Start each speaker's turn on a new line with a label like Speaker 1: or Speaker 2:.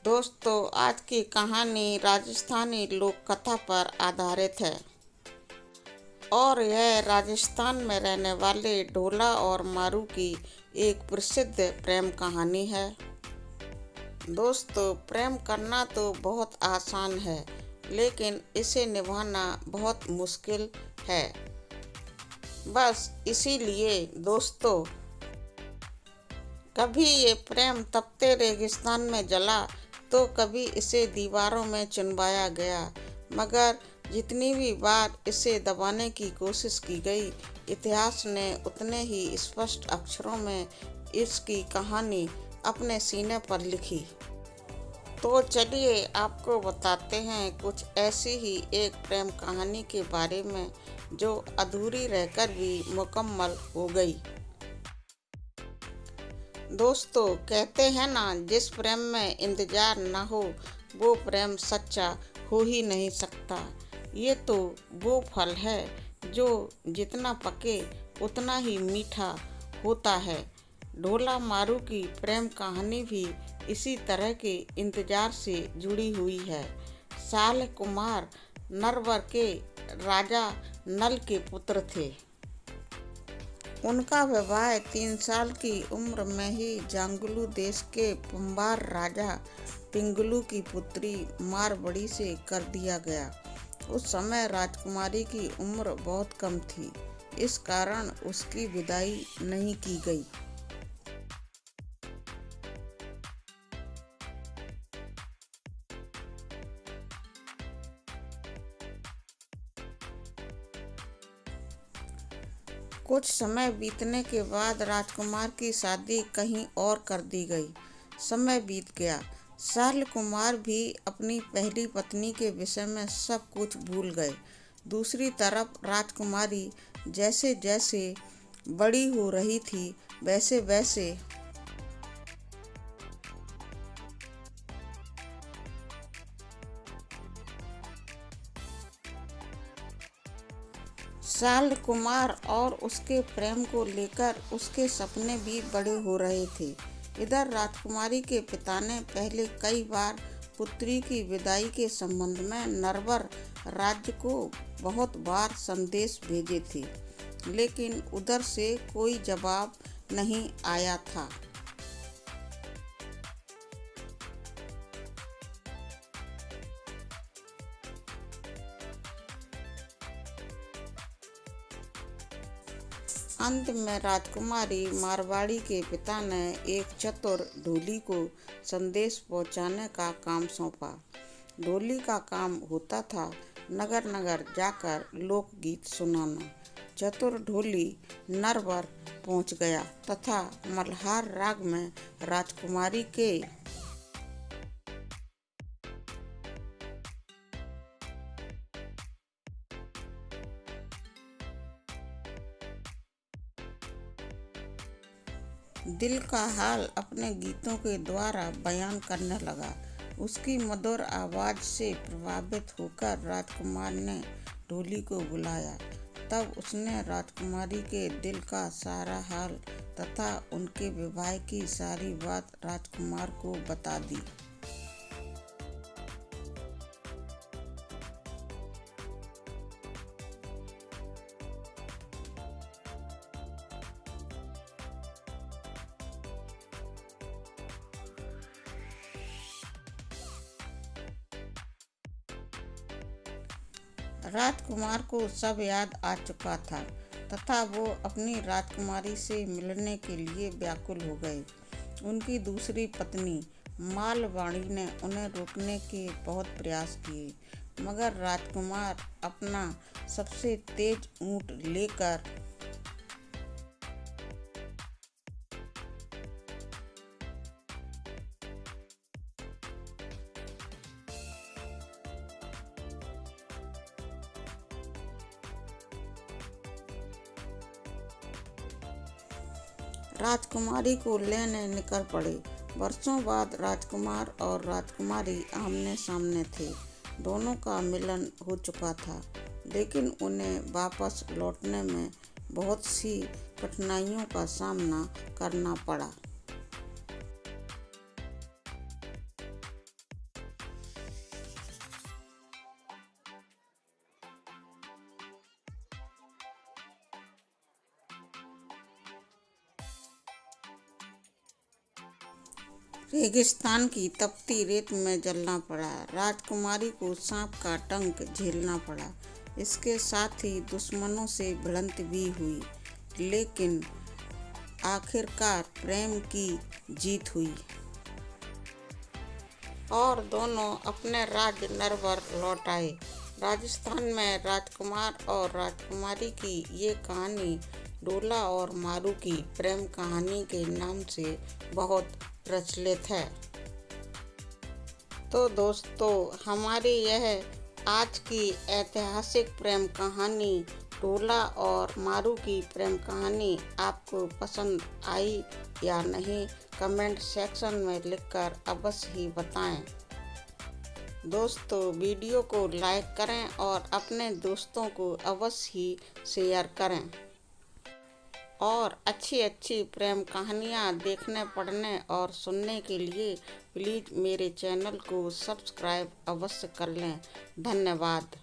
Speaker 1: दोस्तों, आज की कहानी राजस्थानी लोक कथा पर आधारित है और यह राजस्थान में रहने वाले ढोला और मारू की एक प्रसिद्ध प्रेम कहानी है। दोस्तों, प्रेम करना तो बहुत आसान है, लेकिन इसे निभाना बहुत मुश्किल है। बस इसीलिए दोस्तों, कभी ये प्रेम तपते रेगिस्तान में जला तो कभी इसे दीवारों में चुनवाया गया, मगर जितनी भी बार इसे दबाने की कोशिश की गई, इतिहास ने उतने ही स्पष्ट अक्षरों में इसकी कहानी अपने सीने पर लिखी। तो चलिए आपको बताते हैं कुछ ऐसी ही एक प्रेम कहानी के बारे में जो अधूरी रहकर भी मुकम्मल हो गई। दोस्तों, कहते हैं ना, जिस प्रेम में इंतजार ना हो वो प्रेम सच्चा हो ही नहीं सकता। ये तो वो फल है जो जितना पके उतना ही मीठा होता है। ढोला मारू की प्रेम कहानी भी इसी तरह के इंतजार से जुड़ी हुई है। साल कुमार नरवर के राजा नल के पुत्र थे। उनका विवाह 3 साल की उम्र में ही जांगलू देश के पंबार राजा पिंगलू की पुत्री मारबड़ी से कर दिया गया। उस समय राजकुमारी की उम्र बहुत कम थी, इस कारण उसकी विदाई नहीं की गई। कुछ समय बीतने के बाद राजकुमार की शादी कहीं और कर दी गई। समय बीत गया। साल कुमार भी अपनी पहली पत्नी के विषय में सब कुछ भूल गए। दूसरी तरफ राजकुमारी जैसे जैसे बड़ी हो रही थी, वैसे वैसे साल कुमार और उसके प्रेम को लेकर उसके सपने भी बड़े हो रहे थे। इधर राजकुमारी के पिता ने पहले कई बार पुत्री की विदाई के संबंध में नरवर राज्य को बहुत बार संदेश भेजे थे, लेकिन उधर से कोई जवाब नहीं आया था। अंत में राजकुमारी मारवाड़ी के पिता ने एक चतुर ढोली को संदेश पहुंचाने का काम सौंपा। ढोली का काम होता था नगर नगर जाकर लोकगीत सुनाना। चतुर ढोली नरवर पहुंच गया तथा मल्हार राग में राजकुमारी के दिल का हाल अपने गीतों के द्वारा बयान करने लगा। उसकी मधुर आवाज़ से प्रभावित होकर राजकुमार ने ढोली को बुलाया। तब उसने राजकुमारी के दिल का सारा हाल तथा उनके विवाह की सारी बात राजकुमार को बता दी। राजकुमार को सब याद आ चुका था तथा वो अपनी राजकुमारी से मिलने के लिए व्याकुल हो गए। उनकी दूसरी पत्नी मालवाणी ने उन्हें रोकने के बहुत प्रयास किए, मगर राजकुमार अपना सबसे तेज ऊंट लेकर राजकुमारी को लेने निकल पड़े। वर्षों बाद राजकुमार और राजकुमारी आमने सामने थे। दोनों का मिलन हो चुका था, लेकिन उन्हें वापस लौटने में बहुत सी कठिनाइयों का सामना करना पड़ा। रेगिस्तान की तपती रेत में जलना पड़ा। राजकुमारी को सांप का डंक झेलना पड़ा। इसके साथ ही दुश्मनों से भिड़ंत भी हुई, लेकिन आखिरकार प्रेम की जीत हुई और दोनों अपने राज्य नरवर लौट आए। राजस्थान में राजकुमार और राजकुमारी की ये कहानी डोला और मारू की प्रेम कहानी के नाम से बहुत प्रचलित है। तो दोस्तों, हमारी यह आज की ऐतिहासिक प्रेम कहानी डोला और मारू की प्रेम कहानी आपको पसंद आई या नहीं, कमेंट सेक्शन में लिखकर अवश्य ही बताएं। दोस्तों, वीडियो को लाइक करें और अपने दोस्तों को अवश्य ही शेयर करें और अच्छी प्रेम कहानियाँ देखने, पढ़ने और सुनने के लिए प्लीज़ मेरे चैनल को सब्सक्राइब अवश्य कर लें। धन्यवाद।